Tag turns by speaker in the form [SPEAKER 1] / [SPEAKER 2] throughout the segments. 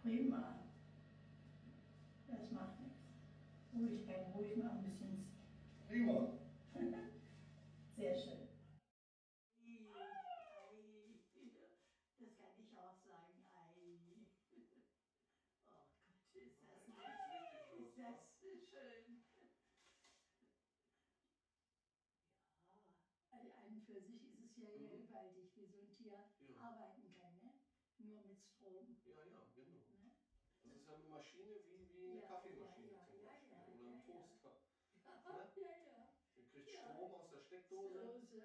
[SPEAKER 1] Prima. Das macht nichts. Ruhig, bleib ruhig, mal ein bisschen.
[SPEAKER 2] Prima.
[SPEAKER 1] Sehr schön. Ei, das kann ich auch sagen. Ei. Oh Gott, ist das nett. Ist das schön. Ja, an für sich ist es ja gewaltig, wie so ein Tier arbeiten kann, ne? Nur mit Strom.
[SPEAKER 2] Ja, ja, genau.
[SPEAKER 1] Ne?
[SPEAKER 2] Das ist ja eine Maschine wie eine Kaffeemaschine zum Beispiel oder ein Toaster. Ne?
[SPEAKER 1] Ja.
[SPEAKER 2] Der kriegt Strom aus der Steckdose
[SPEAKER 1] Ja.
[SPEAKER 2] und da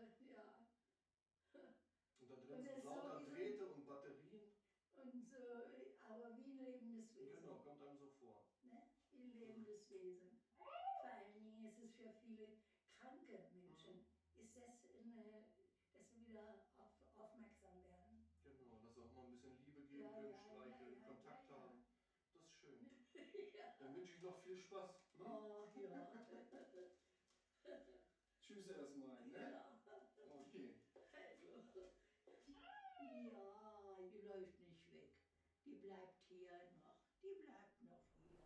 [SPEAKER 2] drin
[SPEAKER 1] Und
[SPEAKER 2] sind
[SPEAKER 1] es ist so
[SPEAKER 2] lauter
[SPEAKER 1] wie so
[SPEAKER 2] Drähte und Batterien.
[SPEAKER 1] und so, aber wie ein lebendes Wesen.
[SPEAKER 2] Genau, kommt einem so vor.
[SPEAKER 1] Ne? Wie ein lebendes Wesen. Vor allen Dingen ist es für viele kranke Menschen, ist das dass sie wieder aufmerksam werden.
[SPEAKER 2] Genau, dass sie auch mal ein bisschen Liebe geben
[SPEAKER 1] Ja,
[SPEAKER 2] können,
[SPEAKER 1] ja,
[SPEAKER 2] streicheln,
[SPEAKER 1] ja,
[SPEAKER 2] Kontakt
[SPEAKER 1] ja,
[SPEAKER 2] haben. Das ist schön.
[SPEAKER 1] ja.
[SPEAKER 2] Dann wünsche ich noch viel Spaß.
[SPEAKER 1] Oh, ja.
[SPEAKER 2] Tschüss erstmal, ne?
[SPEAKER 1] Ja.
[SPEAKER 2] Okay.
[SPEAKER 1] Also, ja, die läuft nicht weg. Die bleibt hier noch. Die bleibt noch hier.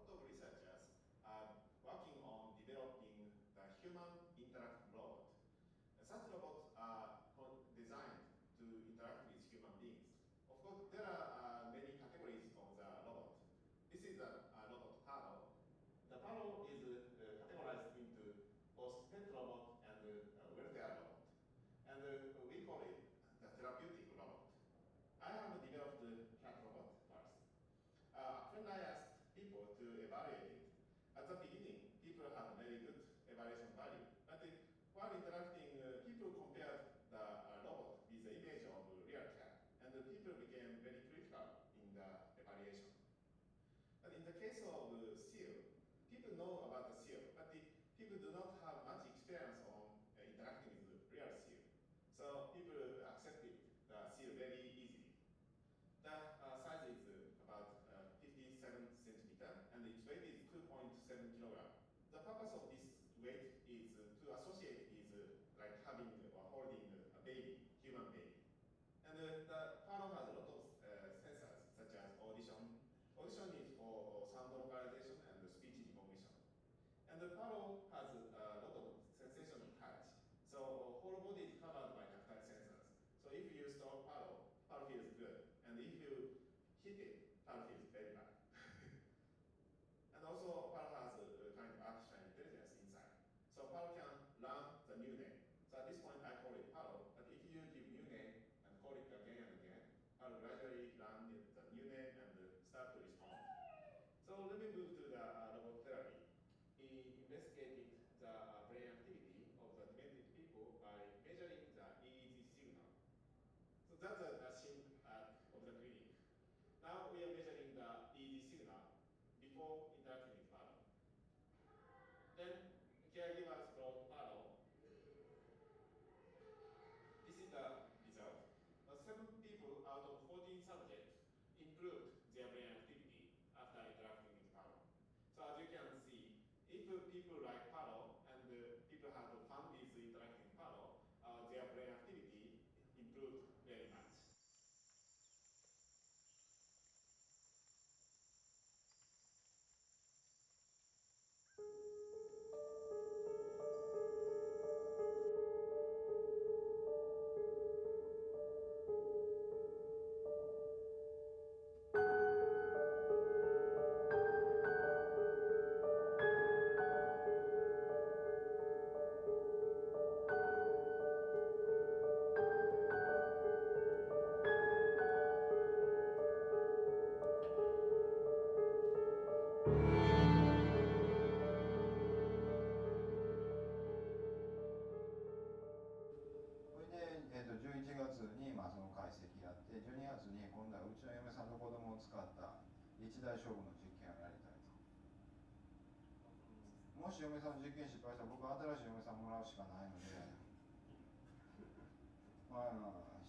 [SPEAKER 3] lot of researchers are working on developing the human interactive robot. Such robots are designed to interact with human beings. Of course, there are many categories of the robot. This is a robot Paro. The Paro is categorized into both pet robot and welfare robot. And we call it the therapeutic robot. I have developed the cat robot first. When I asked people to evaluate it, at the beginning, people had very good evaluation value. But while interacting, people compared the robot with the image of a real cat, and the people became very critical in the evaluation. But in the case of seal, people know about the seal, but people do not have much experience on interacting with real seal. So people accepted the seal very easily. The size is about 57 centimeter, and its weight is 2.7 kilogram. The purpose of this weight is to associate with like having or holding a baby, human baby. And the Paro has a lot of sensors, such as audition. Audition is for sound localization and speech recognition. And the Paro has a lot So that's a scene of the clinic. Now we are measuring the EEG signal before interacting with Paro. Then caregivers brought Paro. This is the result. 7 people out of 14 subjects improved their brain activity after interacting with Paro. So as you can see, if people like Paro and people had fun with interacting with Paro, their brain activity improved very much.
[SPEAKER 4] 11月にその解析やって、12月に今度はうちの嫁さんと子供を使った一大勝負の実験をやりたいと。もし嫁さんの実験失敗したら僕は新しい嫁さんもらうしかないので、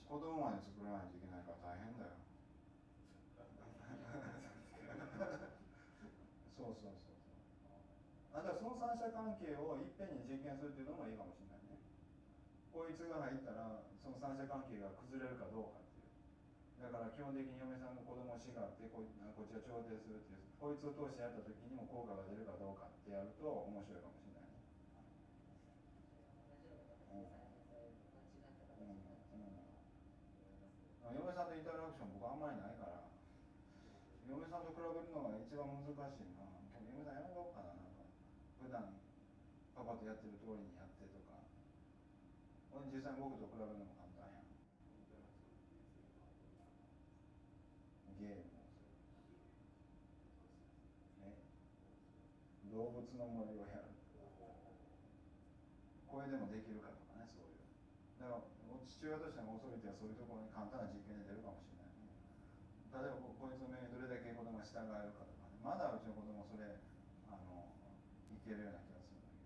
[SPEAKER 4] 子供まで作らないといけないから大変だよ。そうそうそうそう。だからその三者関係をいっぺんに実験するっていうのもいいかもしれないね。こいつが入ったらその三者関係が崩れるかどうかっていう。だから基本的に嫁さんの子供を叱ってこっちが調停するっていう、こいつを通してやった時にも効果が出るかどうかってやると面白いかもしれないね。嫁さんとインタラクション僕あんまりないから、嫁さんと比べるのが一番難しいな。嫁さんやめようかな。なんか普段パパとやってる通りにやってとか。実際に僕と比べるのも簡単やん。ゲームも動物の森をやる。これでもできるかとかね、そういう。だから父親としてのオーソリティはそういうところに簡単な実験で出るかもしれないね。例えばこいつの目にどれだけ子供が従えるかとかね。まだうちの子供それいけるような気がするんだけど。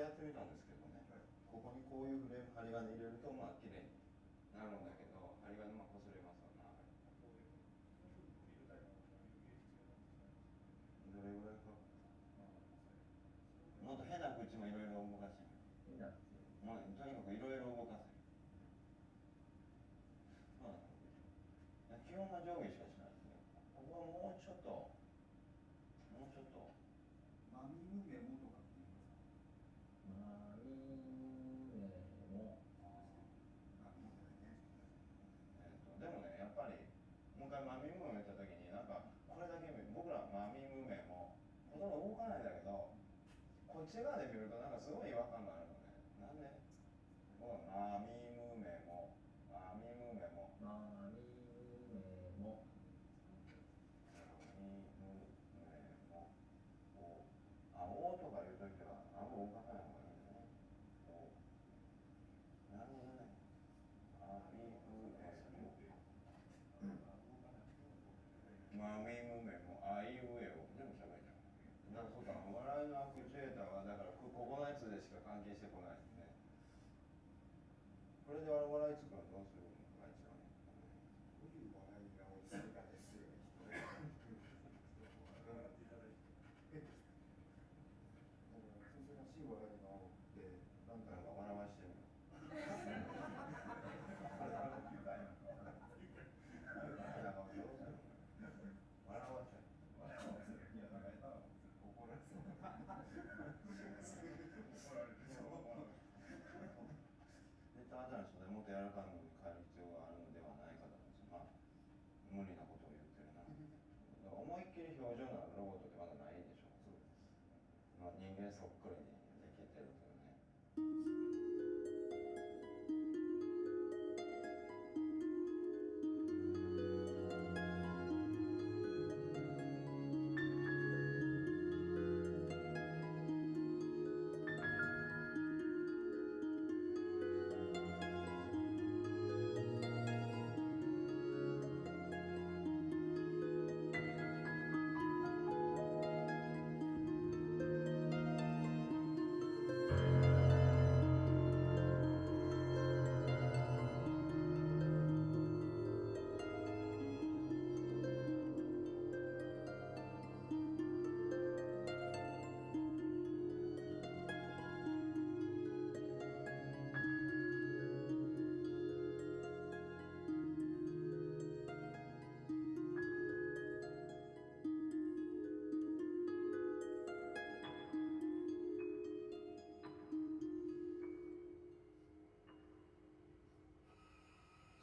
[SPEAKER 5] やってみたんですけどね、ここにこういうフレーム針金入れるとまあ綺麗になるんだけど、針金まあ擦れますわな。どれぐらいかかる？もっと変な口もいろいろ動かしてみる。まあ、とにかくいろいろ動かせる。まあ、基本は上下しかしないですね。ここはもうちょっと
[SPEAKER 4] マミムメモとかって言いますか？
[SPEAKER 5] マミムメモ。でもね、やっぱりもう一回マミムメモ言った時になんかこれだけ僕らマミムメモほとんど動かないんだけど、こっち側で見るとなんかすごい違和感があるのね。なんで？マミムメモ、マミムメモ、マミムメモ、マミムメモ。おとか言うときはあんま動かさない方がいいね。なるほどね。マミムメモ、マミムメモ、あいうえを全部喋れちゃう。だからそうか、笑いのアクチュエーターはだからここのやつでしか関係してこないですね。これで笑いつくのどうするのが一番いいかね。
[SPEAKER 4] どういう笑いがおいしいかですよね。笑っていただいて。珍しい笑いが多くて、なんか
[SPEAKER 5] 笑わしてるの。笑わせる。いや、なんか下手なの。怒られそう。ただの人でもっと柔らかいものに変える必要があるのではないかと思うんですよ。まあ、無理なことを言ってるな。だから思いっきり表情のあるロボットってまだないんでしょ。まあ、人間そっくりにできてるというね。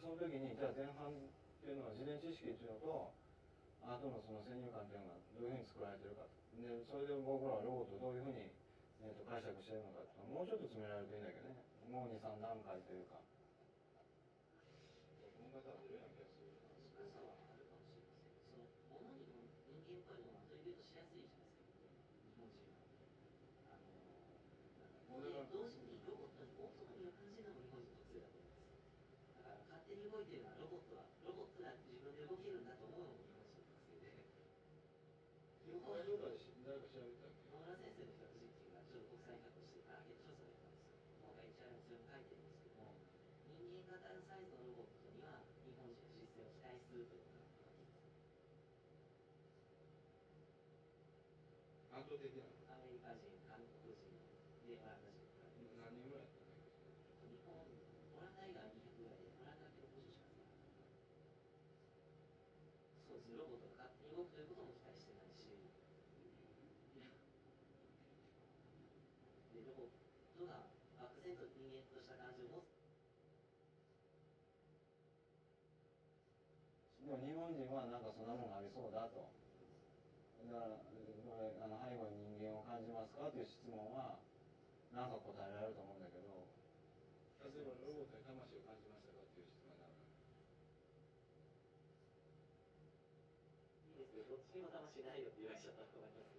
[SPEAKER 5] その時にじゃあ前半っていうのは事前知識っていうのと後のその先入観っていうのがどういうふうに作られてるかで、それで僕らはロボットをどういうふうに、解釈してるのかっていうのをもうちょっと詰められるといいんだけどね。もう2、3段階というか。文化差は出るような気がする。
[SPEAKER 6] 深さはあるかもしれません。その物にも人間っぽいものはそれで言うとしやすいじゃないですか、日本人は。で同時にロボットにオートノミを感じるのも日本人の特性だと思うんですよ。だから勝手に動いてるのはロボットが自分で動けるんだと思うのも日本人の特性で。両方
[SPEAKER 5] 誰か調べたっけ？
[SPEAKER 6] 野村先生の人たちっていうのはちょっと国際化としてアンケート調査をやったんですよ。今回一応それも書いてるんですけど、人間型のサイズのロボットには日本人の実践を期待するというのが分かっています。
[SPEAKER 5] 圧倒的なの？
[SPEAKER 6] アメリカ人、韓国人でオランダ人とか
[SPEAKER 5] 何人ぐらいやったんだっけ？
[SPEAKER 6] 日本、オランダ以外は200ぐらいで、オランダだけ60しかない。そうですね、ロボットが勝手に動くということも期待してないし、でロボットが漠然と人間とした感情を持つ。
[SPEAKER 5] でも日本人はなんかそんなものありそうだと。だから背後に人間を感じますかという質問はなんか答えられると思うんだけど、例えばロボットに魂を感じましたかっていう質問になる。
[SPEAKER 6] いいですけど、どっちにも魂ないよって言われちゃったと思います。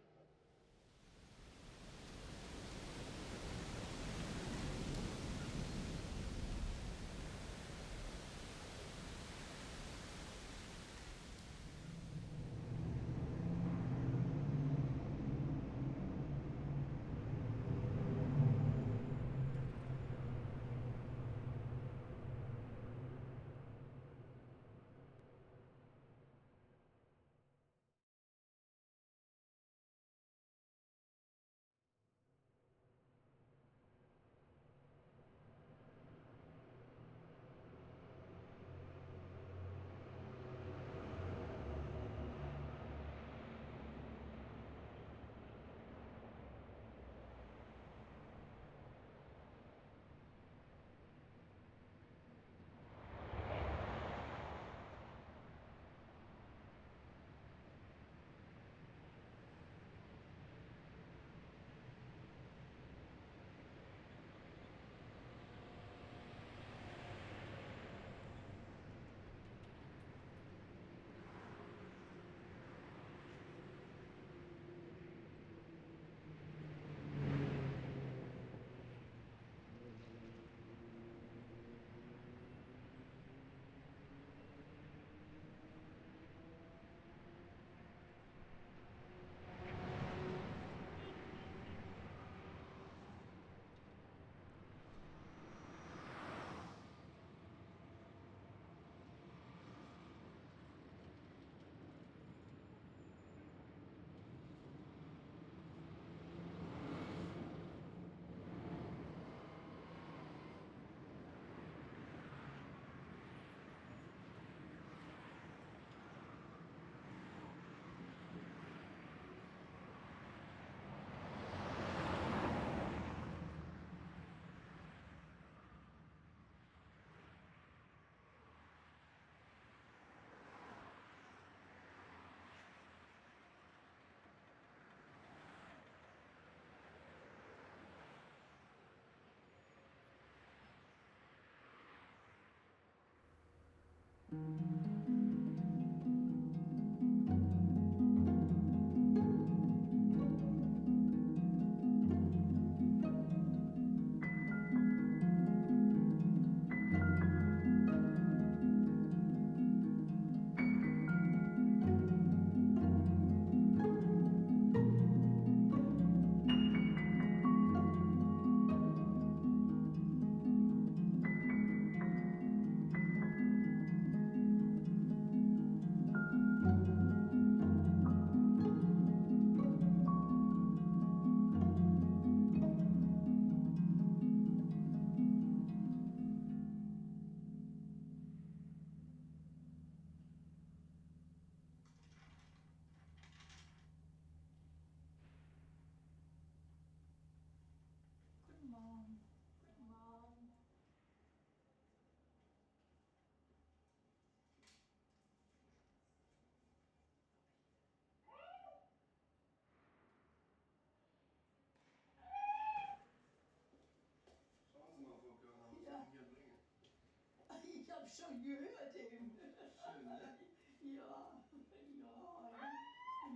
[SPEAKER 1] Ich habe schon gehört eben.
[SPEAKER 2] Schön, ne?
[SPEAKER 1] Ja,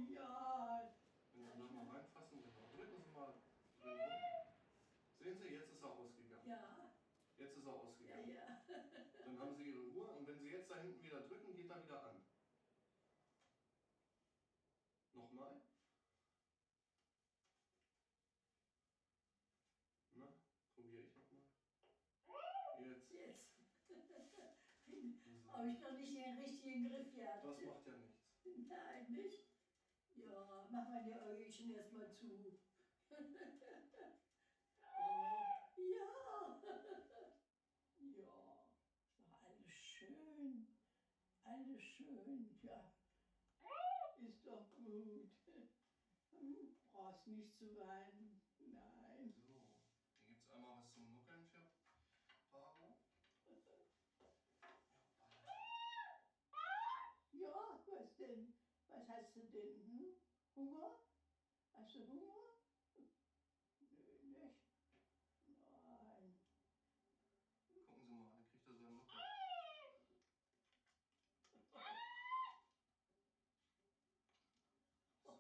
[SPEAKER 1] ja.
[SPEAKER 2] Wenn Sie da mal reinfassen, genau. Drücken Sie mal drin rum. Sehen Sie, jetzt ist er ausgegangen.
[SPEAKER 1] Ja,
[SPEAKER 2] Jetzt ist er
[SPEAKER 1] ja,
[SPEAKER 2] ausgegangen.
[SPEAKER 1] ja.
[SPEAKER 2] Dann haben Sie Ihre Ruhe und wenn Sie jetzt da hinten wieder drücken, geht er wieder an. Nochmal. Na, probiere ich nochmal. Jetzt.
[SPEAKER 1] Jetzt.
[SPEAKER 2] So.
[SPEAKER 1] Habe ich noch nicht den richtigen Griff gehabt.
[SPEAKER 2] Das macht ja nichts.
[SPEAKER 1] Nein, nicht? Ja, mach mal die Äugchen erstmal zu. Oh, ja. Ja, ist doch alles schön. Alles schön, ja. Ist doch gut. Brauchst nicht zu weinen. Nein.
[SPEAKER 2] So, hier gibt es einmal was zum Nuckeln für Paro.
[SPEAKER 1] Ja, was denn? Was hast du denn? Hm? Hunger? Hast du Hunger? Nö, nicht. Nein.
[SPEAKER 2] Gucken Sie mal, da kriegt er seinen Nuckel.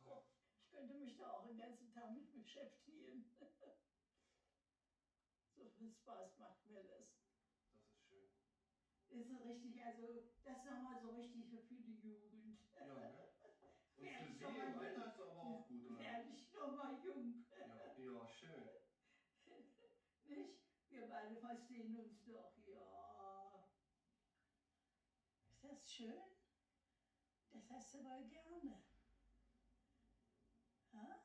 [SPEAKER 2] So.
[SPEAKER 1] Ich könnte mich da auch den ganzen Tag mit beschäftigen. So viel Spaß macht mir das.
[SPEAKER 2] Das ist schön.
[SPEAKER 1] Ist so richtig, also das ist nochmal so richtig für die Jugend.
[SPEAKER 2] Ja, ne? Und
[SPEAKER 1] Werde
[SPEAKER 2] für
[SPEAKER 1] ich
[SPEAKER 2] Sie
[SPEAKER 1] noch mal
[SPEAKER 2] im Alter
[SPEAKER 1] jung.
[SPEAKER 2] ist es aber auch gut, oder?
[SPEAKER 1] Werde ich nochmal jung.
[SPEAKER 2] Ja, ja, schön.
[SPEAKER 1] Nicht? Wir beide verstehen uns doch, ja. Ist das schön? Das hast du wohl gerne. Ha?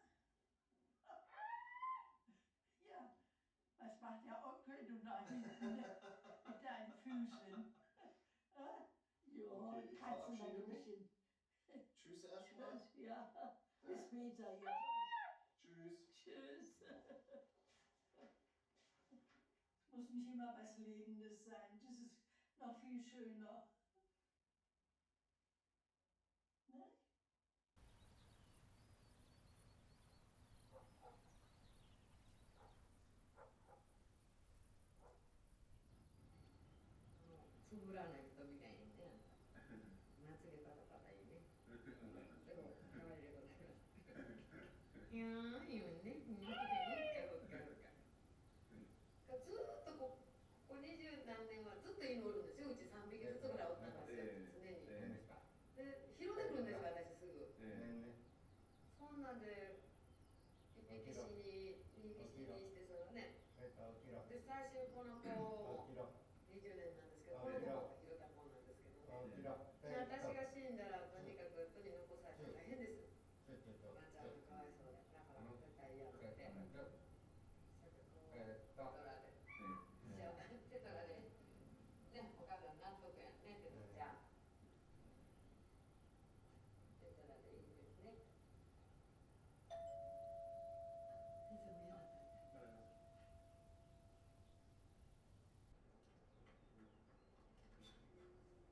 [SPEAKER 1] Ja, was macht der Onkel du da hinten mit deinen Füßen? Ha? Ja,
[SPEAKER 2] Okay, ich
[SPEAKER 1] kratzen noch
[SPEAKER 2] verabschiede
[SPEAKER 1] ein
[SPEAKER 2] mich.
[SPEAKER 1] bisschen.
[SPEAKER 2] Tschüss erstmal.
[SPEAKER 1] Ja, bis später, ja.
[SPEAKER 2] Tschüss.
[SPEAKER 1] Tschüss. Muss nicht immer was Lebendes sein. Das ist noch viel schöner. Ne?
[SPEAKER 7] つぶらない人みたいにね、まつげパタパタいいね。でも、かわいいでございます。いやー、いいよね。ふっかふっかふっか。ずーっとここ20何年はずっと犬おるんですよ。うち3匹ずつぐらいおったんですよ、常に。で、拾ってくるんですよ、私すぐ。そんなんで、1匹死に、2匹死にして、そのね。で、最初この子、20年なんですけど、この子も拾った子なんですけどね。私が死んだら、とにかく取り残されて大変です。おばあちゃんがかわいそうで、だから絶対嫌って。トラで。じゃあ、テトラで。ね、お母さん納得やね、テトラじゃあ。テトラでいいですね。先生も嫌だった。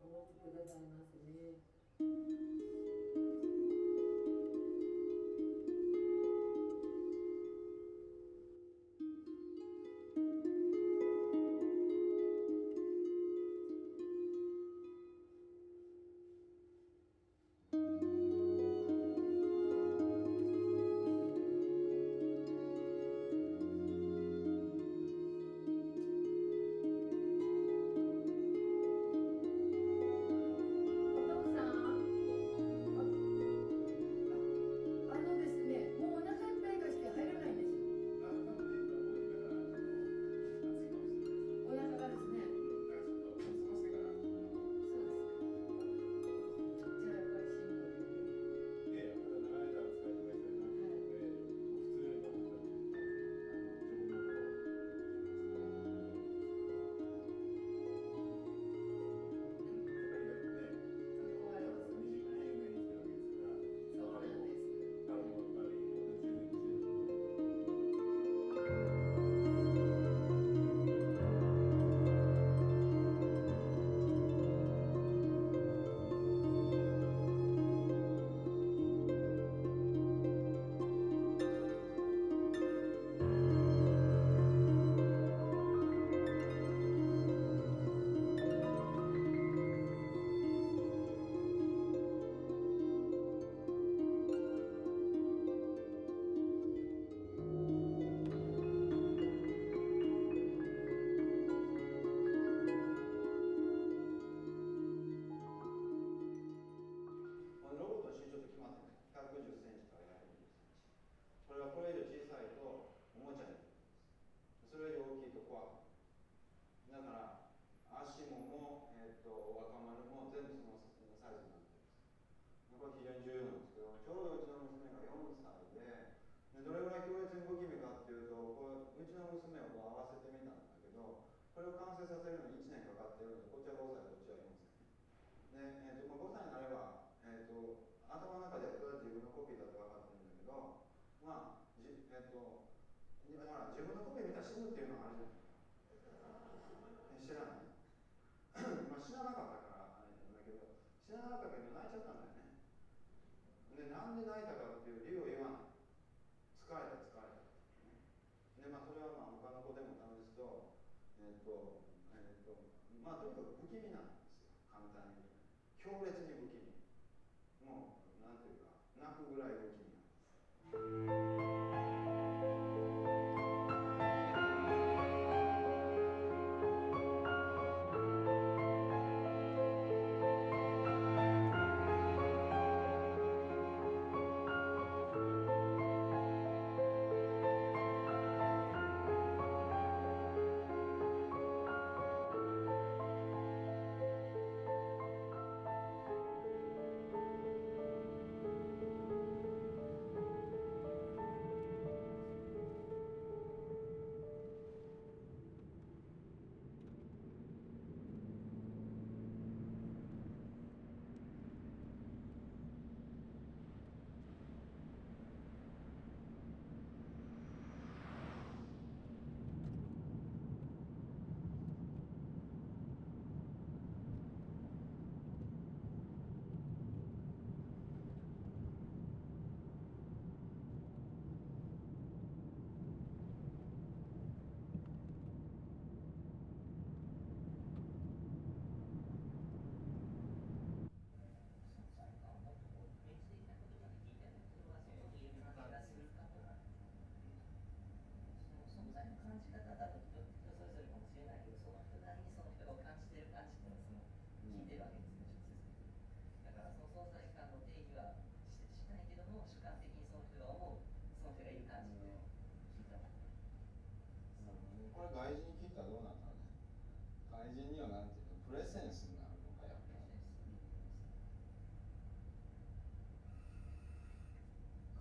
[SPEAKER 7] お待ちくださいますね。お父さん
[SPEAKER 4] 然重要なんですけど、ちょうどうちの娘が4歳で、どれぐらい強烈に不気味かっていうと、こううちの娘をこう合わせてみたんだけど、これを完成させるのに1年かかってるので、こっちは5歳、こっちは4歳。で、5歳になれば、頭の中でこれは自分のコピーだと分かってるんだけど、まあ、ほら、自分のコピー見たら死ぬっていうのがあるじゃない。知らないまあ知らなかったからあれなんだけど、知らなかったけど泣いちゃったんだよね。で、なんで泣いたかっていう理由を言わない。疲れた疲れた。で、まあそれはまあ他の子でも試すと、まあとにかく不気味なんですよ。簡単に言うとね。強烈に不気味。もう、なんていうか、泣くぐらい不気味なんです。これ外人に聞いたらどうなんだろうね。外人にはなんていうの、プレセンスになるのかやっぱり。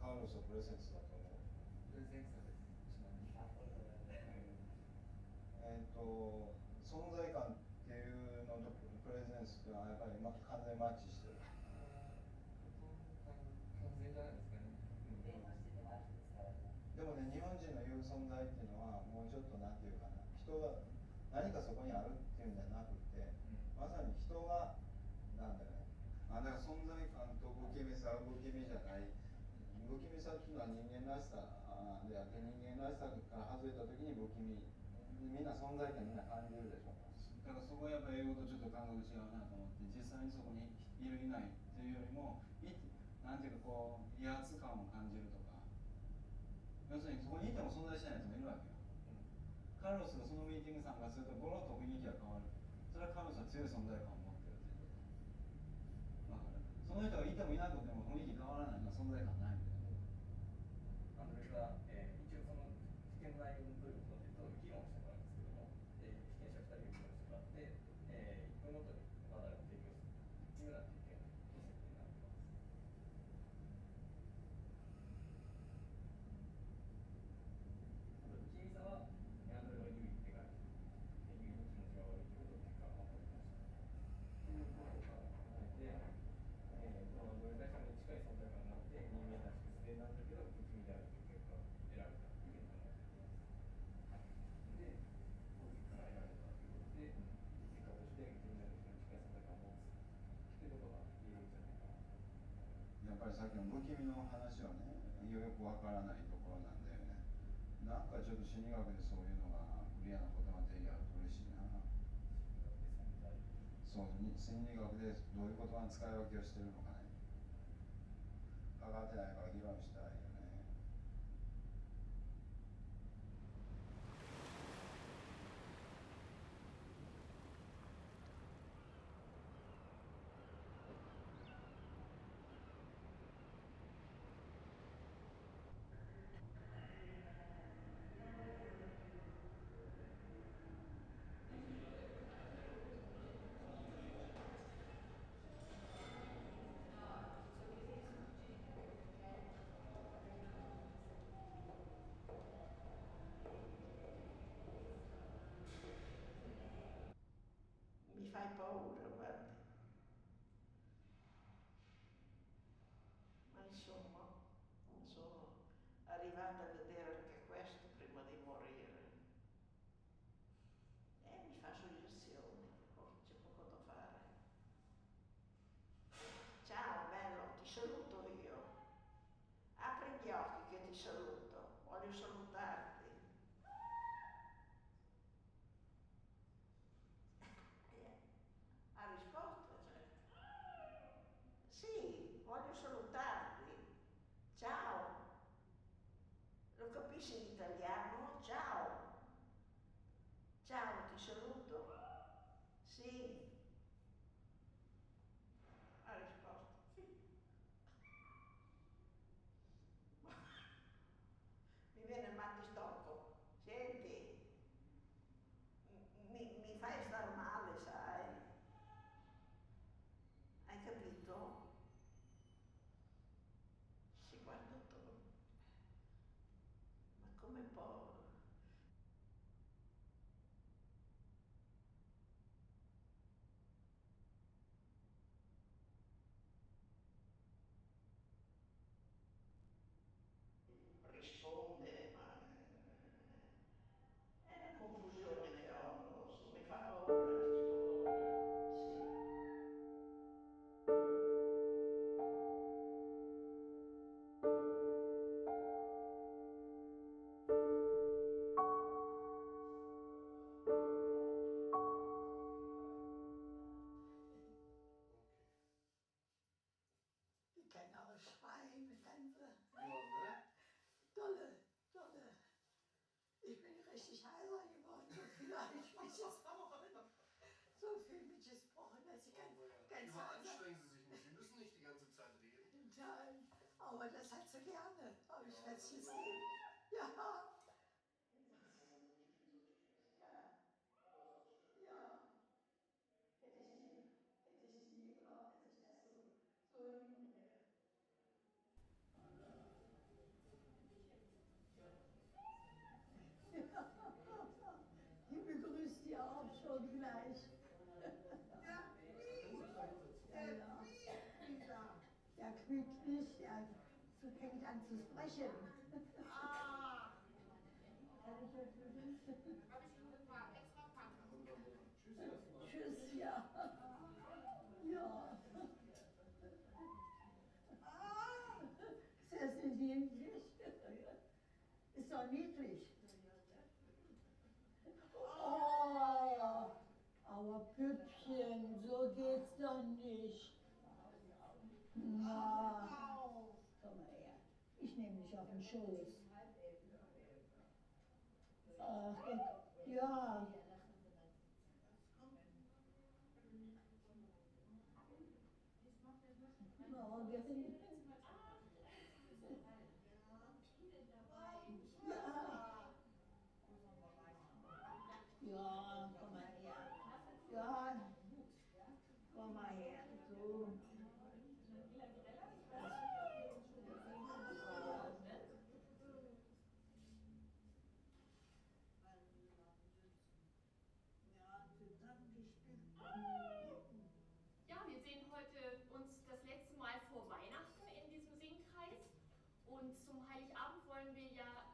[SPEAKER 4] カーロスはプレセンスだと思う。プレゼンスです。存在感っていうのとプレゼンスっていうのはやっぱり完全にマッチしてる。完全じゃないですかね。でもね、日本人の言う存在っていうのはもうちょっとなんていうかな、人が何かそこにあるっていうんじゃなくて、まさに人がなんだよね。だから存在感と不気味さは不気味じゃない。不気味さっていうのは人間らしさであって、人間らしさから外れた時に不気味。みんな存在感みんな感じるでしょ。だからそこはやっぱ英語とちょっと感覚違うなと思って、実際にそこにいるいないっていうよりも、なんていうかこう威圧感を感じるとか、要するにそこにいても存在しないやつもいるわけよ。カルロスがそのミーティング参加するとゴロッと雰囲気が変わる。それはカルロスは強い存在感を持ってるっていうこと。だからその人がいてもいなくても雰囲気変わらないのは存在感ないみたいな。
[SPEAKER 8] それが、一応その試験内容のどういうことかというと議論してもらうんですけども、被験者2人が議論してもらって、1分ごとに話題を提供するというような実験の設定になっています。不気味さはネアンドルが唯一手が唯一の気持ちが悪いということを結果が分かりました。ということが考えて、どれだけに近い存在感があって人間らしく自然なんだけど不気味であるという結果が得られたという結果になっています。で、こういう結果が得られたということで、結果として人間と近い存在感を持つということが言えるんじゃないかなと。
[SPEAKER 4] やっぱりさっきの不気味の話はね、よくわからないところなんで、なんかちょっと心理学でそういうのがクリアなことができると嬉しいな。そう、心理学でどういう言葉の使い分けをしてるのかね。かかってないから議論したいよね。
[SPEAKER 1] richtig heiser geworden. So viel habe ich mich gesprochen. So viel mitgesprochen, dass ich ganz
[SPEAKER 2] Überanstrengen Sie sich nicht. Sie müssen nicht die ganze Zeit reden.
[SPEAKER 1] Nein, aber das hat sie gerne, habe ich festgestellt. Ja. Ja. Hätte ich die, genau, hätte ich das so hinkriege. Die begrüßt die auch schon gleich. Der quiekt nicht, er fängt an zu sprechen. Kann ich das wissen?
[SPEAKER 9] Habe ich Ihnen ein paar extra Packen.
[SPEAKER 1] Tschüss, ja. Ja. Ist das nicht niedlich? Ist doch niedlich. Oh, aber Püppchen, so geht's doch nicht. Na, komm mal her. Ich nehme dich auf den Schoß. Ach, ja. No, wir sind ja, komm mal her. Ja, komm mal her. So.
[SPEAKER 9] Ja, wir sehen heute uns das letzte Mal vor Weihnachten in diesem Singkreis. Und zum Heiligabend wollen wir ja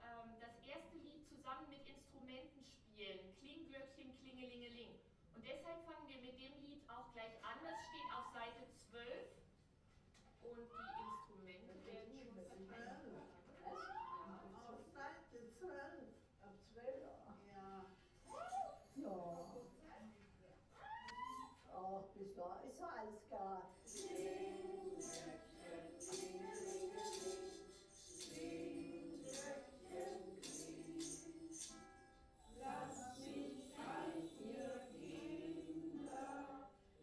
[SPEAKER 9] das erste Lied zusammen mit Instrumenten spielen. Klingglöckchen, klingelingeling. Und deshalb fangen wir mit dem Lied auch gleich an. Das steht auf Seite 12. Und die Instrumente werden schon verteilt.
[SPEAKER 1] Auf Seite 12. Auf 12? Ja. Ja. Ach, bis da ist ja alles klar. Lass mich ein, ihr Kinder,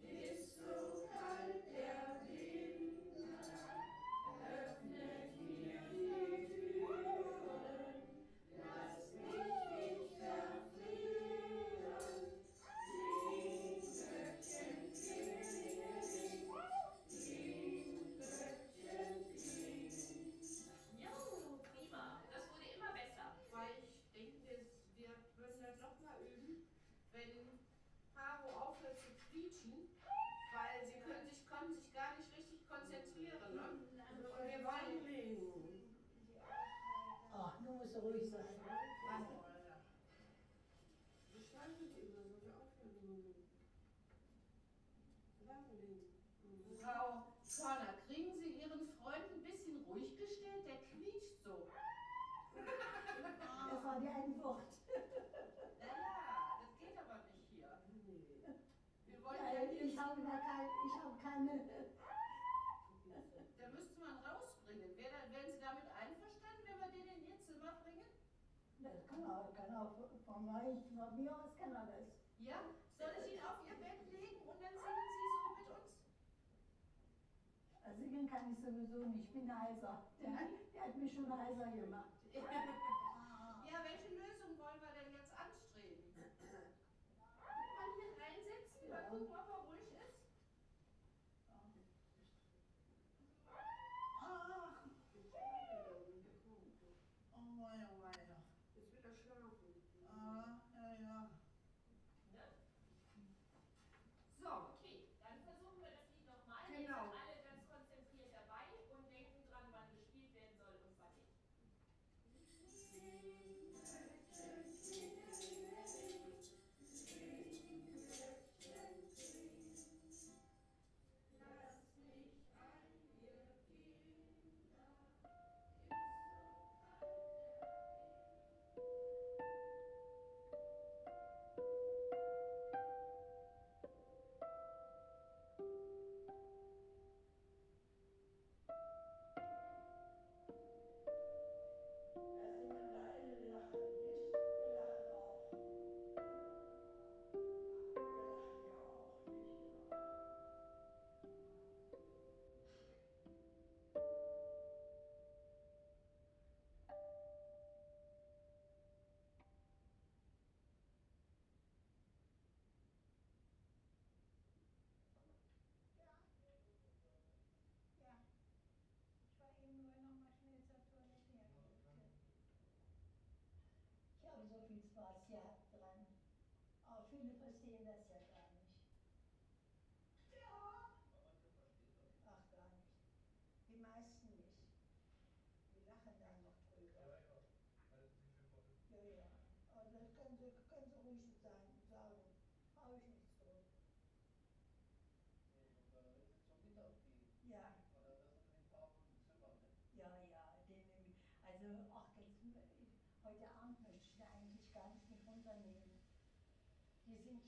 [SPEAKER 1] ist so kalt der Winter, öffnet mir die Türen, lass mich nicht erfrieren. Klinglöckchen, klingelingeling, Klinglöckchen, kling.
[SPEAKER 9] Jo, prima. Das wurde immer besser.
[SPEAKER 10] Weil ich denke, wir würden das doch mal üben, wenn Caro aufhört zu quietschen, weil sie konnten sich gar nicht richtig konzentrieren. Ne? Und wir wollen
[SPEAKER 1] Ach, nun musst du ruhig sein.
[SPEAKER 10] Frau Zorner, kriegen Sie Ihren Freund ein bisschen ruhig gestellt? Der quietscht so.
[SPEAKER 1] Das war die Antwort.
[SPEAKER 10] Ja, das geht aber nicht hier. Wir wollen ja
[SPEAKER 1] Nein,
[SPEAKER 10] hier
[SPEAKER 1] ich habe keine.
[SPEAKER 10] Da müsste man rausbringen. Wären Sie damit einverstanden, wenn wir den in Ihr Zimmer bringen?
[SPEAKER 1] Das kann er von mir aus kann er das.
[SPEAKER 10] Ja? Soll ich ihn auf Ihr Bett legen und dann singen Sie so mit uns?
[SPEAKER 1] Singen kann ich sowieso nicht, ich bin heiser. Der hat mich schon heiser gemacht.
[SPEAKER 10] Ja, welche Lösung wollen wir denn jetzt anstreben? Mal hier reinsetzen, mal gucken, ob er ruhig ist.
[SPEAKER 1] Ach. Oh mein, oh mein.
[SPEAKER 10] Jetzt wird er schlafen.
[SPEAKER 1] Ja.
[SPEAKER 9] Ne? So, okay. Dann versuchen wir das Lied nochmal.
[SPEAKER 10] Genau.
[SPEAKER 9] Jetzt sind alle ganz konzentriert dabei und denken dran, wann gespielt werden soll und wann nicht.
[SPEAKER 1] Klinglöckchen, klingelingeling, Klinglöckchen, kling.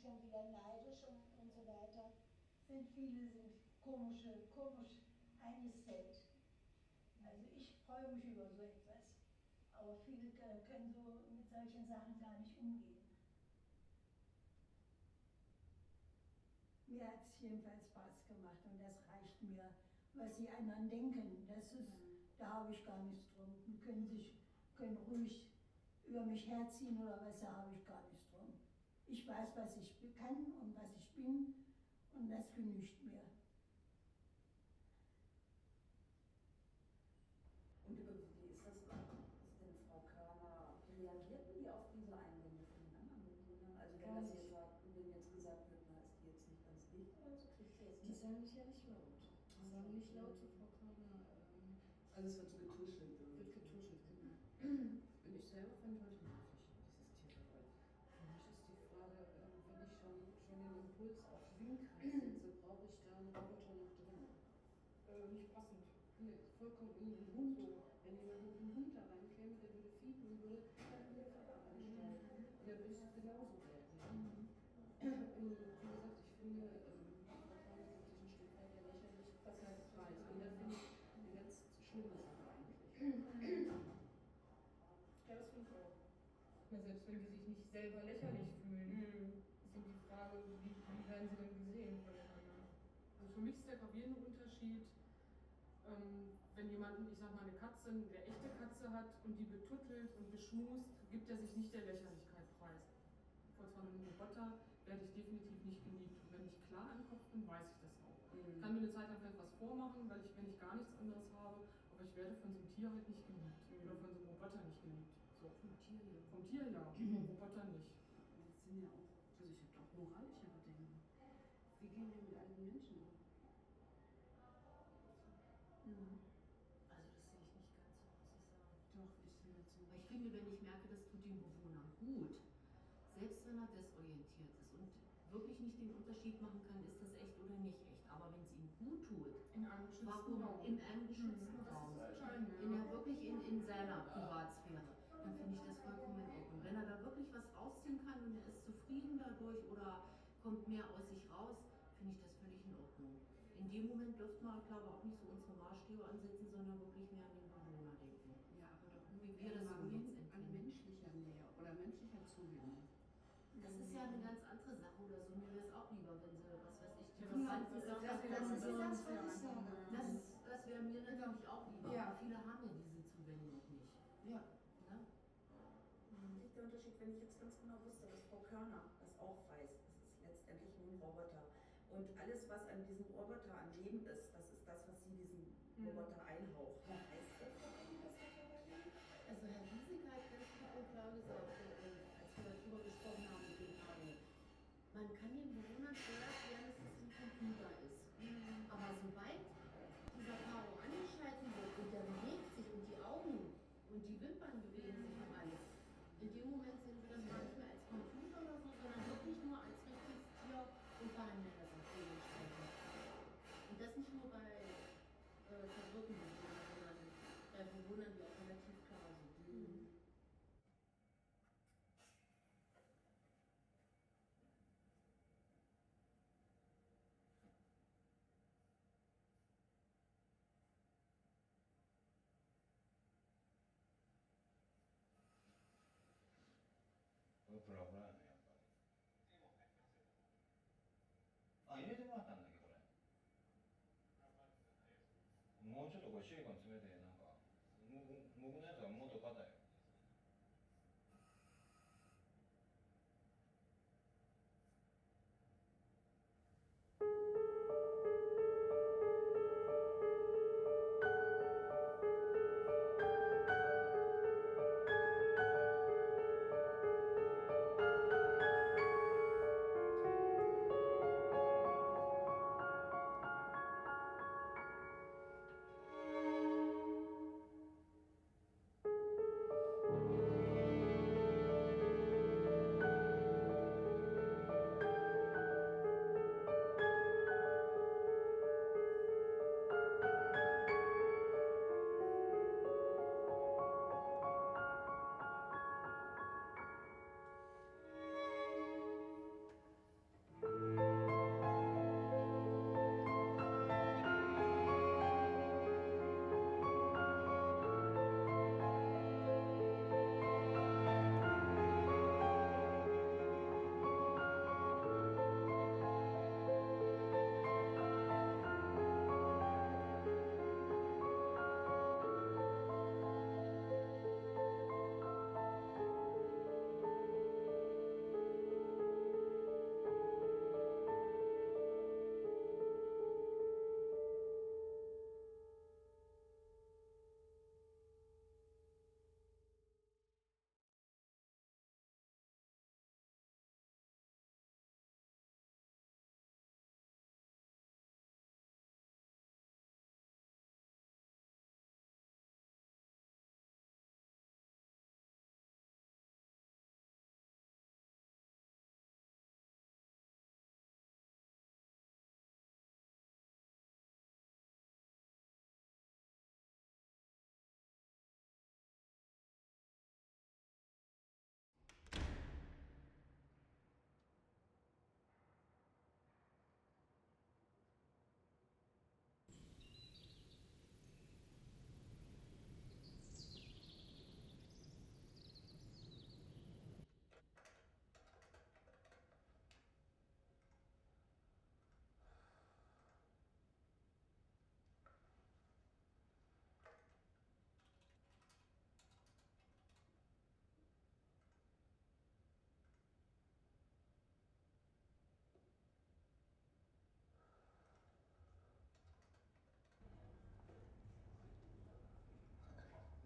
[SPEAKER 1] schon wieder neidisch und so weiter. Viele sind komisch eingestellt. Also ich freue mich über so etwas. Aber viele können so mit solchen Sachen gar nicht umgehen. Mir hat es jedenfalls Spaß gemacht und das reicht mir. Was die anderen denken, da habe ich gar nichts drum. Die können ruhig über mich herziehen oder was, da habe ich gar nichts drum. Ich weiß, was ich kann und was ich bin und das genügt mir.
[SPEAKER 11] Und wie ist das denn, Frau Körner, wie reagierten die auf diese Einwände von den anderen Mitgliedern? Also wenn jetzt gesagt wird, na, ist die jetzt nicht ganz dicht oder so, kriegt sie jetzt
[SPEAKER 7] Die sagen es ja nicht laut. Die sagen nicht laut zu Frau Körner.
[SPEAKER 11] Also es wird so getuschelt.
[SPEAKER 7] Wird getuschelt, genau. Und ich selber fand heute nervig, dieses Tierarbeit. Für mich ist die Frage, wenn ich schon den Impuls auf Schwingkreis setze, brauche ich da einen Roboter noch drin?
[SPEAKER 10] Nicht passend.
[SPEAKER 7] Nee, vollkommen ein Hund. Wenn jemand mit einem Hund da reinkäme, der würde fieben und würde eine veranstalten. Und der würde es genauso reagieren. Und wie gesagt, ich finde, Frau Körner gibt sich ein Stück weit der Lächerlichkeit preis. Und da finde ich eine ganz schlimme Sache eigentlich.
[SPEAKER 10] Ja, das finde ich auch.
[SPEAKER 8] Ja, selbst wenn die sich nicht selber lächerlich fühlen, ist eben die Frage, wie werden sie denn gesehen voneinander? Also für mich ist der gravierende Unterschied, wenn jemand, ich sag mal, eine echte Katze hat und die betuttelt und beschmust, gibt er sich nicht der Lächerlichkeit preis. Vor zwar einem Roboter werde ich definitiv nicht geliebt. Und wenn ich klar im Kopf bin, weiß ich das auch. Ich kann mir eine Zeit lang vielleicht was vormachen, wenn ich gar nichts anderes habe, aber ich werde von so einem Tier halt nicht geliebt. Oder von so einem Roboter nicht geliebt. So.
[SPEAKER 7] Vom Tier, ja.
[SPEAKER 8] Vom Tier ja, vom Roboter nicht.
[SPEAKER 7] Das sind ja auch, also ich habe da auch moralische Bedenken. Wie gehen wir mit alten Menschen um?
[SPEAKER 6] Also das sehe ich nicht ganz so, muss ich sagen.
[SPEAKER 7] Doch, ich sehe das so.
[SPEAKER 6] Weil ich finde, wenn ich merke, das tut dem Bewohner gut, selbst wenn er desorientiert ist und wirklich nicht den Unterschied machen kann, ist das echt oder nicht echt. Aber wenn es ihm gut tut,
[SPEAKER 8] In einem geschützten
[SPEAKER 6] warum
[SPEAKER 8] Raum.
[SPEAKER 6] in einem geschützten Raum, wirklich in seiner Privatsphäre, dann finde ich das vollkommen in Ordnung. Wenn er da wirklich was rausziehen kann und er ist zufrieden dadurch oder kommt mehr aus sich raus, finde ich das völlig in Ordnung. In dem Moment dürfte man, glaube ich, auch nicht so unsere Maßstäbe ansetzen, sondern wirklich mehr an den Bewohner denken.
[SPEAKER 7] Ja, aber doch nur
[SPEAKER 6] Wie wir das so jetzt
[SPEAKER 7] an menschlicher Nähe oder menschlicher Zuwendung.
[SPEAKER 6] Das ist ja eine ganz andere Sache oder so. Mir wäre es auch lieber, wenn sie, was weiß ich, die
[SPEAKER 7] Ja,
[SPEAKER 6] Verwandten
[SPEAKER 7] das
[SPEAKER 6] sagen,
[SPEAKER 7] wäre
[SPEAKER 6] das ist
[SPEAKER 7] mir
[SPEAKER 6] das,
[SPEAKER 7] sonst,
[SPEAKER 6] was ich
[SPEAKER 7] ja.
[SPEAKER 6] sage. Das wäre mir natürlich auch lieber.
[SPEAKER 7] Ja.
[SPEAKER 6] Aber viele haben ja diese Zuwendung nicht.
[SPEAKER 7] Ja.
[SPEAKER 6] Ne?
[SPEAKER 11] Liegt der Unterschied, wenn ich jetzt ganz genau wusste, dass Frau Körner das auch weiß, das ist letztendlich nur ein Roboter. Und alles, was an diesem Roboter an Leben ist, das ist das, was sie diesem Roboter einhaucht. Heißt das eigentlich, dass das
[SPEAKER 6] Also Herr Wiesig hat ganz klipp und klar gesagt, als wir darüber gesprochen haben mit den Tagen, man kann den Bewohnern schwer erklären, dass es ein Computer ist. Aber sobald dieser Karo angeschaltet wird und der bewegt sich und die Augen und die Wimpern bewegen sich und alles, in dem Moment sehen wir das gar nicht mehr als Computer oder so, sondern wirklich nur als richtiges Tier und behandeln das auch dementsprechend. Und das nicht nur bei verwirrten Bewohnern, sondern bei Bewohnern, die auch relativ klar sind.
[SPEAKER 5] プラプラやね、やっぱり。あ、入れてもらったんだっけ、これ。もうちょっとこれシリコン詰めて、なんか、僕のやつはもっと硬いよ。
[SPEAKER 1] Musik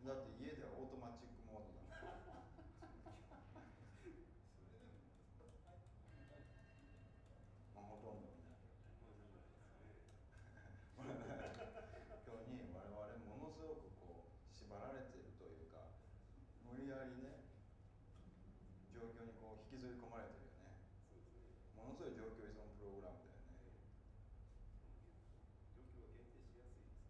[SPEAKER 4] だって家ではオートマチックモードだもん。まあほとんどみんな。今日に我々ものすごくこう縛られているというか、無理やりね状況にこう引きずり込まれてるよね。ものすごい状況依存プログラムだよね。
[SPEAKER 3] 状況が限定しやすいです。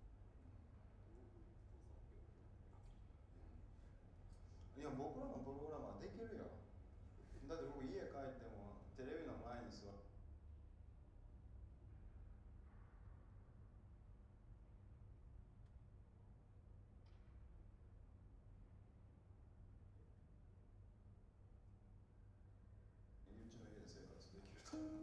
[SPEAKER 4] いや僕らのプログラムはできるよ。だって僕家帰ってもテレビの前に座ってうちの家で生活できると思う。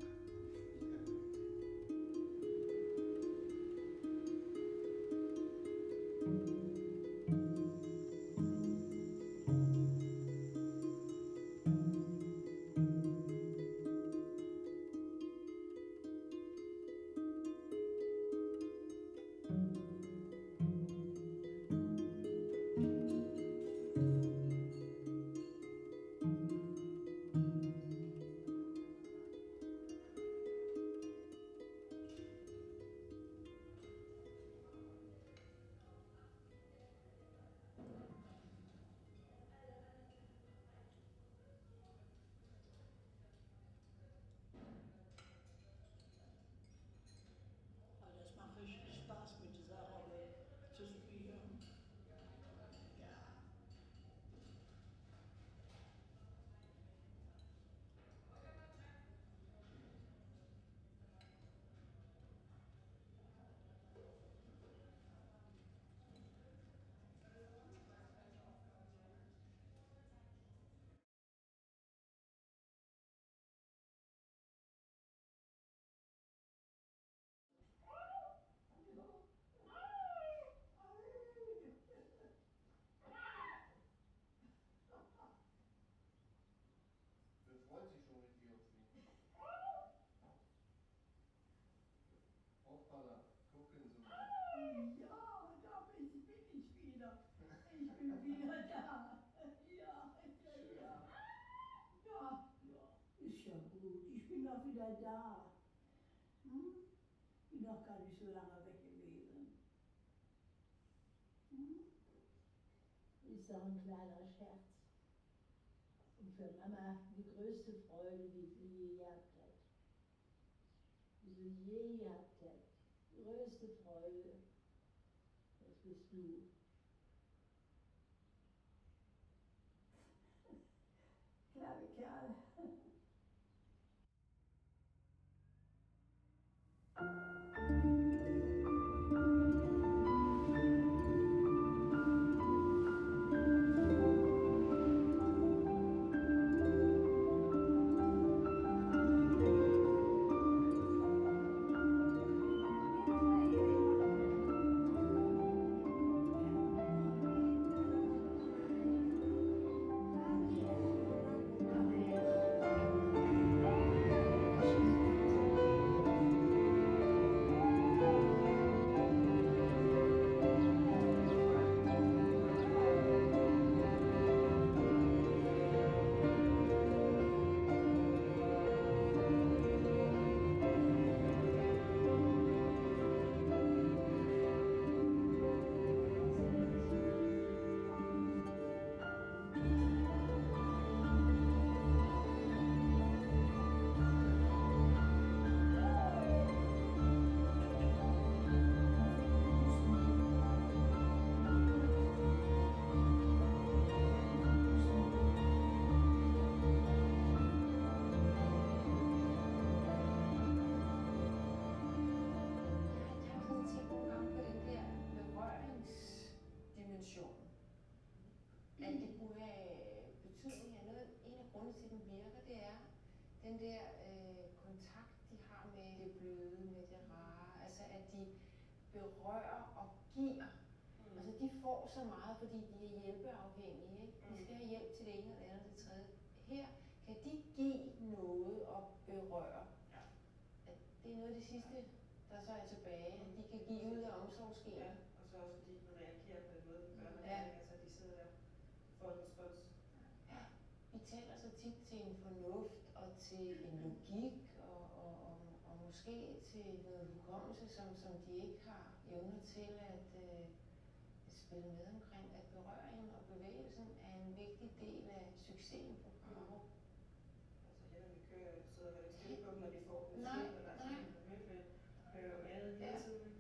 [SPEAKER 1] Aber das macht richtig Spaß mit dieser Robbe zu spielen. Ja.
[SPEAKER 2] Wer freut sich schon richtig auf sie? Hoppala, gucken Sie mal.
[SPEAKER 1] Ja, da bin ich wieder. Ich bin wieder da. Ja,
[SPEAKER 2] Schön.
[SPEAKER 1] ja. Ja, ja, ist ja gut. Ich bin doch wieder da. Hm? Bin doch gar nicht so lange weg gewesen. Hm? Ist doch ein kleiner Scherz. Und für Mama die größte Freude, die sie je gehabt hat. Die sie je gehabt hat. Die größte Freude. Das bist du. Kleiner Kerl.
[SPEAKER 7] At det kunne have betydning af noget. En af grundene til, at den virker, det er den der kontakt, de har med det bløde, med det rare. Altså at de berører og giver. Altså de får så meget, fordi de er hjælpeafhængige. Ikke? De skal have hjælp til det ene og det andet og det tredje. Her kan de give noget og berøre. At det er noget af det sidste, der så er tilbage. At de kan give ud af omsorgsgen.
[SPEAKER 11] Ja, og så også fordi man reagerer på den måde, de gør,
[SPEAKER 7] Ja.
[SPEAKER 11] altså de
[SPEAKER 7] Vi taler så tit til en fornuft og til en logik og måske til noget hukommelse, som de ikke har evner til at spille med omkring, at berøringen og bevægelsen er en vigtig del af succesen for Paro.
[SPEAKER 11] Altså ja, vi kører, sidder heller ikke stille på dem, når de får besked,
[SPEAKER 7] Nej,
[SPEAKER 11] eller
[SPEAKER 7] nej.
[SPEAKER 11] virkelig hører ad hele tiden.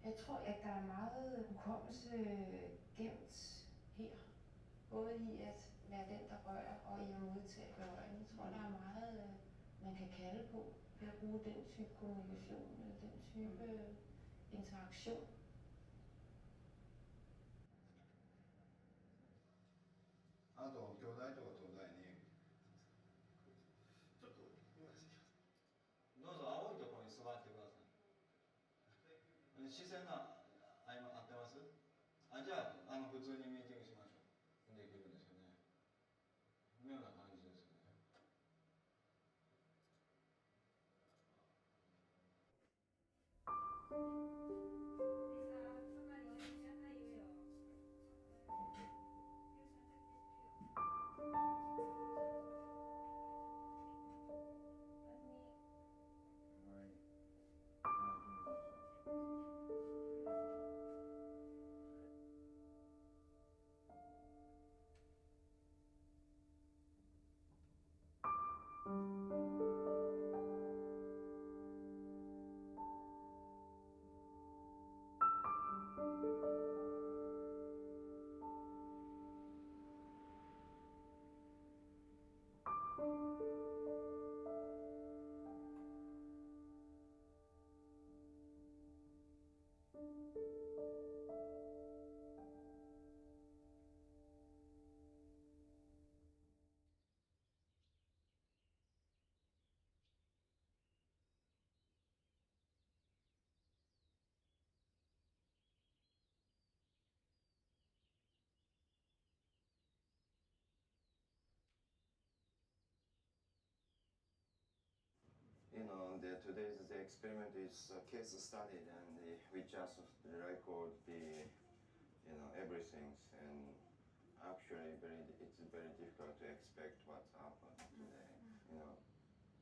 [SPEAKER 7] Jeg tror, at der er meget hukommelse gemt her. Både i at være den, der rører, og i at modtage berøring. Jeg tror, der er meget, man kan kalde på ved at bruge den type kommunikation, eller den type interaktion.
[SPEAKER 4] あと兄弟とか東大にちょっとどうぞ青いところに座ってください。視線が合ってます？じゃあ普通にミーティングしましょう。できるんですよね。このような感じですよね。
[SPEAKER 5] Today's experiment is a case study, and we just record everything, and actually it's very difficult to expect what's happened today.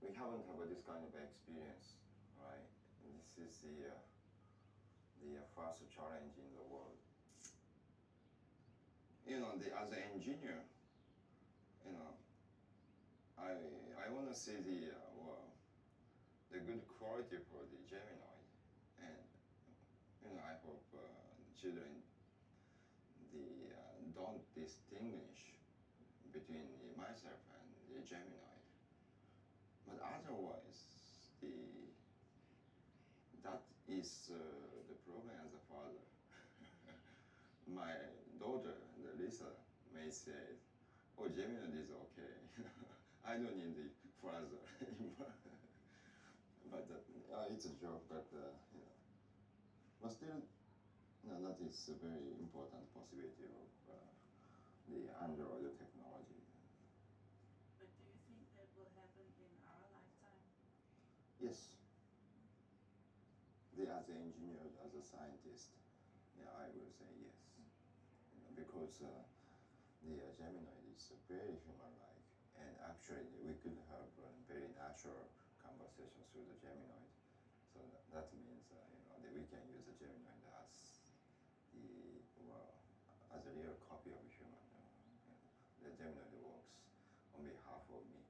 [SPEAKER 5] We haven't had this kind of experience, right? This is the first challenge in the world. As an engineer, I want to see the good quality for the Geminoid, and I hope children don't distinguish between myself and the Geminoid. But otherwise, that is the problem as a father. My daughter, Lisa, may say, "Oh, Geminoid is okay. I don't need the father anymore." But it's a joke, but but still, that is a very important possibility of the Android technology.
[SPEAKER 11] But do you think that will happen in our lifetime?
[SPEAKER 5] Yes. As an engineer, as a scientist, I will say yes. Because the Geminoid is very human-like, and actually we could have a very natural conversation through the Geminoid. So that means that we can use the Geminoid as as a real copy of a human. The Geminoid works on behalf of me.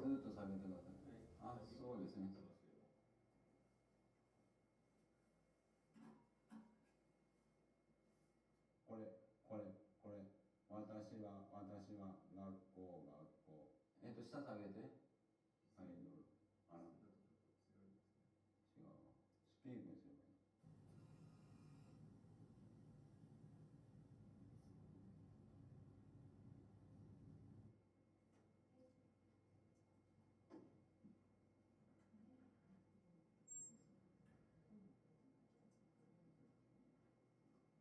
[SPEAKER 4] ずっと下げてください。あ、そうですね。これ、私は、学校。下下げて。アイドル。あら。違うわ。スピークにすればいい。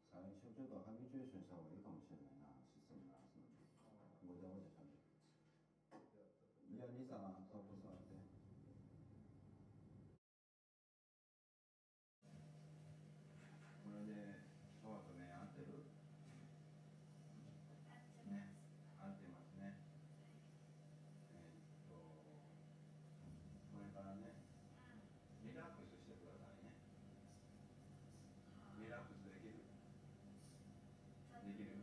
[SPEAKER 4] 最初ちょっとハビチュエーションした方がいいかもしれないな、システム鳴らすのに。ごちゃごちゃしゃべる。いや、リサがそこ座って。これでソワと目合ってる？ね、合ってますね。これからね、リラックスしてくださいね。リラックスできる？できる？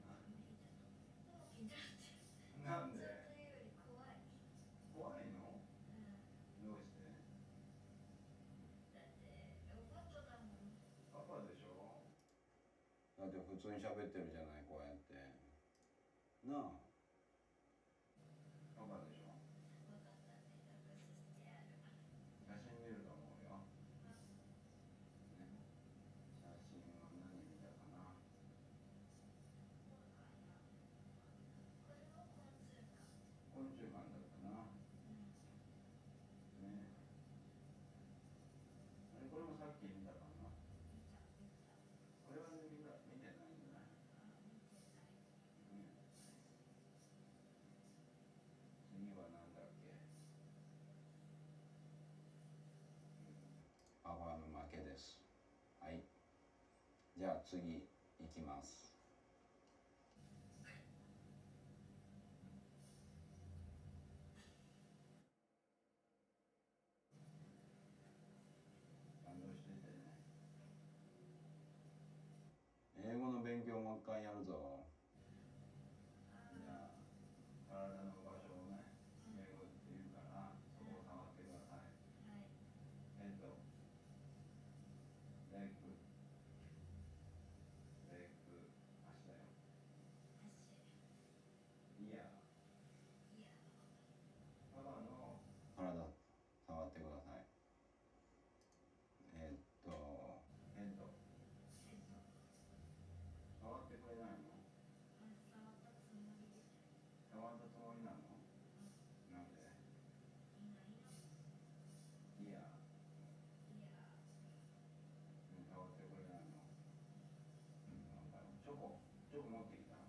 [SPEAKER 4] なんで？怖いの？どうして？パパでしょ？だって普通に喋ってるじゃない、こうやって。なあ。パパでしょ？写真見ると思うよ。ね、写真は何見たかな。昆虫館だったな。ね。あれ、これもさっき見たかな。これはね、見てないんじゃない？次は何だっけ？パパの負けです。はい。じゃあ次いきます。感動しててね。英語の勉強もう一回やるぞ。じゃあ体の場所をね、英語って言うからそこを触ってください。ヘッド、レッグ、足だよ。イヤー、パパの体触ってください。ヘッド、触ってくれないの？触ったつもりなの？なんで？イヤー、触ってくれないの？チョコ持ってきた？だ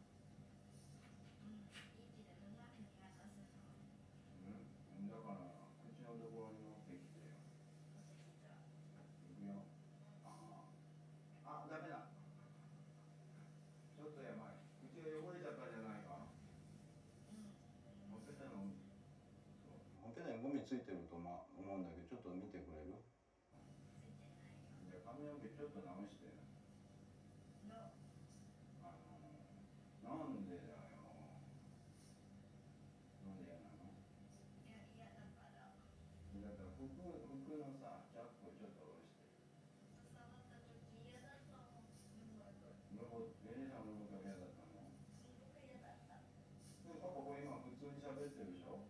[SPEAKER 4] から口のところに持ってきてよ。いくよ。ダメだ。ちょっとやばい。口が汚れちゃったんじゃないか？ほっぺたの、ほっぺたにゴミついてると思うんだけど、ちょっと見てくれる？じゃあ髪の毛ちょっと直して。なんでだよ。なんで嫌なの？だから服のさ、チャックをちょっと下ろして。エレさんのロボットが嫌だったの？でもパパこれ今普通に喋ってるでしょ？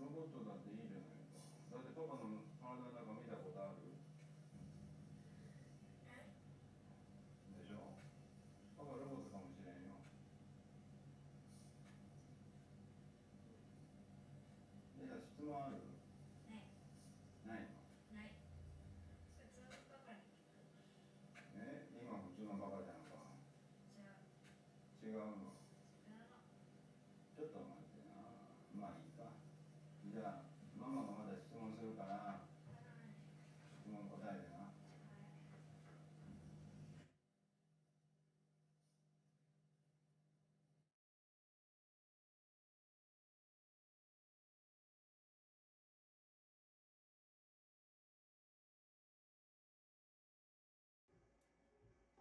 [SPEAKER 4] ロボットだっていいじゃないか。だってパパの体の中見たことある？でしょ？パパロボットかもしれんよ。じゃあ質問ある？ないの？今普通のパパじゃんか。違うの？ちょっと待ってな。まあいいか。じゃあママがまだ質問するから質問答えてな。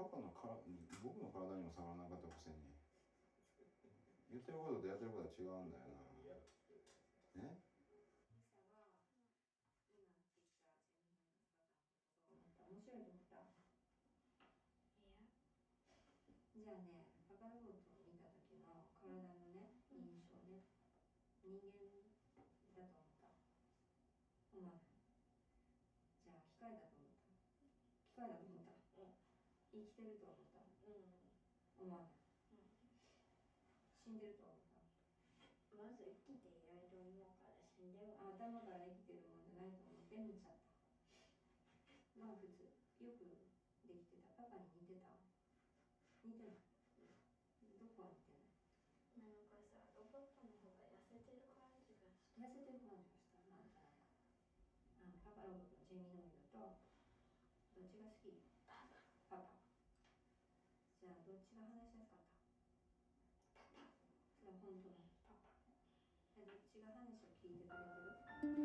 [SPEAKER 4] パパの僕の体にも触らなかったくせに言ってることとやってることは違うんだよな。ね。
[SPEAKER 12] 面白いと思った。じゃあね、パパロボットを見た時の体のね、印象ね、人間だと思った。思わない。じゃあ機械だと思った。機械だと思った。生きてると思った。思わない。死んでると思った。
[SPEAKER 13] まず生きていると思うから死んでは
[SPEAKER 12] 頭から生きてるもんじゃないと思って見ちゃった。まあ普通、よくできてた。パパに似てた。似てない。どこは似てない。
[SPEAKER 13] なんかさ、ロボットの方が痩せてる感じがした。
[SPEAKER 12] 痩せてる感じがした。なんかパパロボットのジェミー・ノイドとどっちが好き？パパ。じゃあどっちが話しやすかった？パパ。それは本当のパパ。どっちが話を聞いてくれてる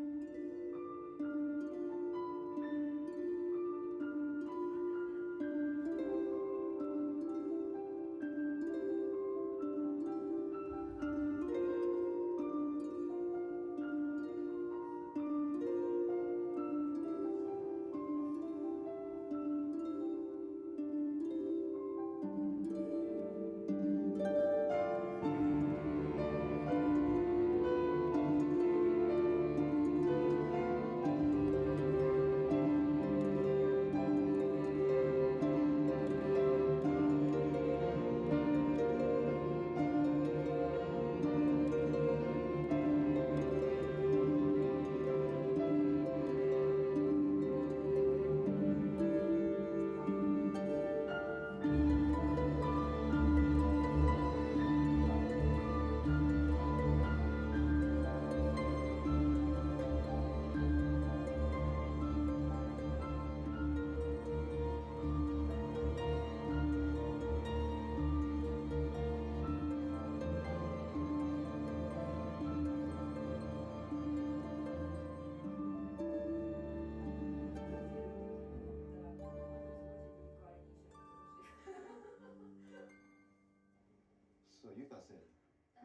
[SPEAKER 12] ？So
[SPEAKER 4] you can say,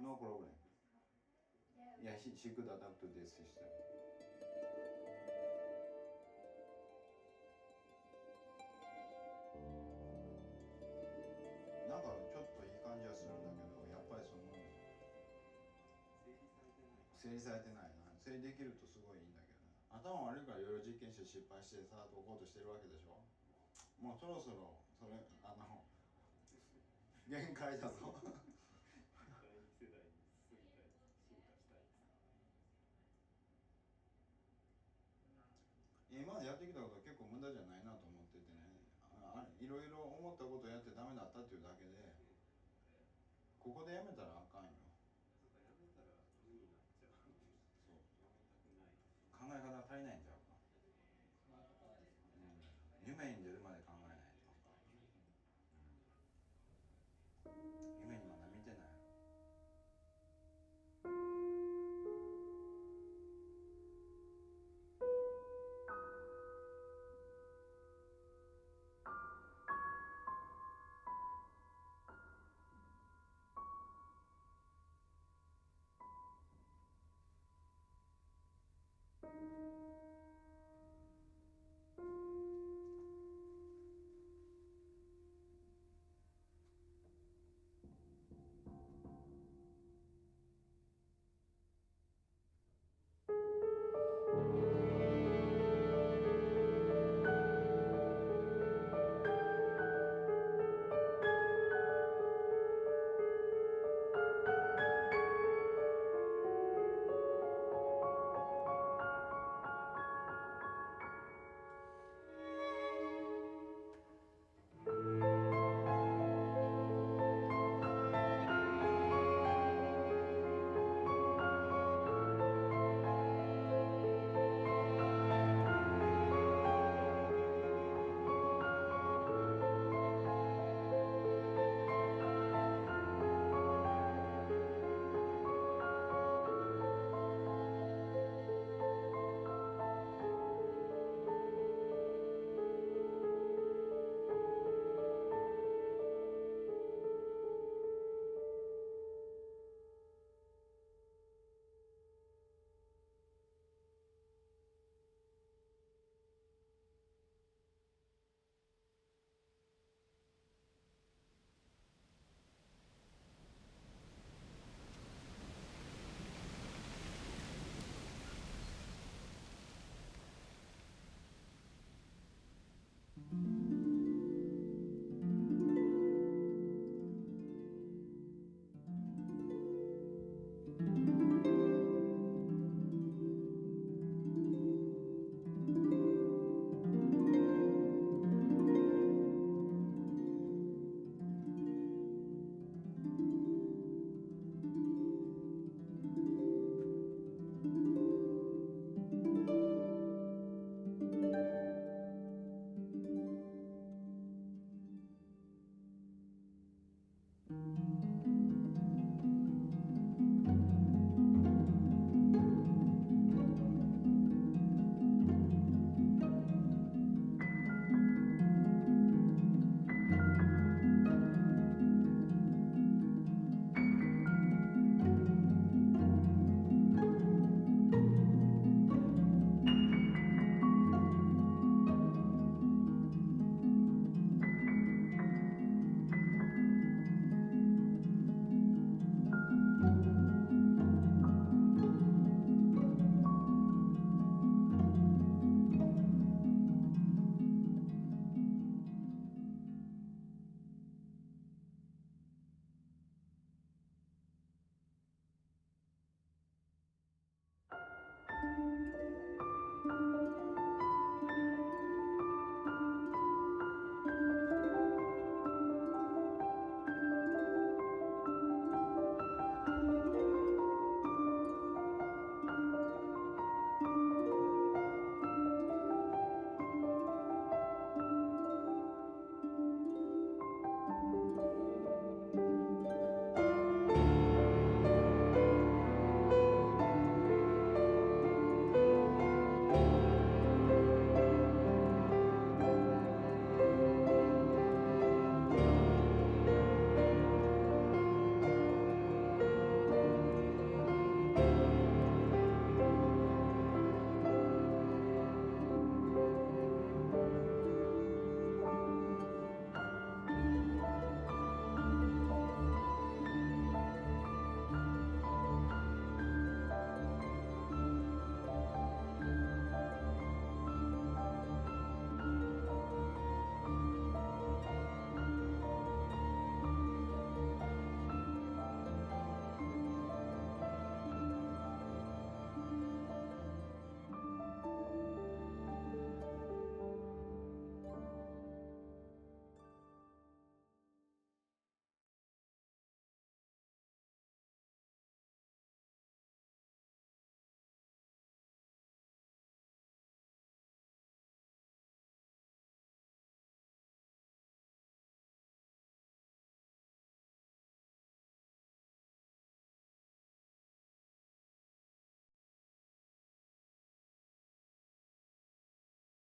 [SPEAKER 4] no problem. Yeah, she could adapt to this system. なんかちょっといい感じはするんだけど、やっぱりその整理されてないな。整理できるとすごいいいんだけどな。頭悪いからいろいろ実験して失敗してさ解こうとしてるわけでしょ。もうそろそろそれ限界だぞ。
[SPEAKER 2] 第二世代に進化したいですか？
[SPEAKER 4] 今までやってきたことは結構無駄じゃないなと思っててね、いろいろ思ったことをやってダメだったっていうだけで、ここでやめたらあかんよ。
[SPEAKER 2] やめたら無になっちゃうんで、そうやめたくない。
[SPEAKER 4] 考え方足りないんじゃ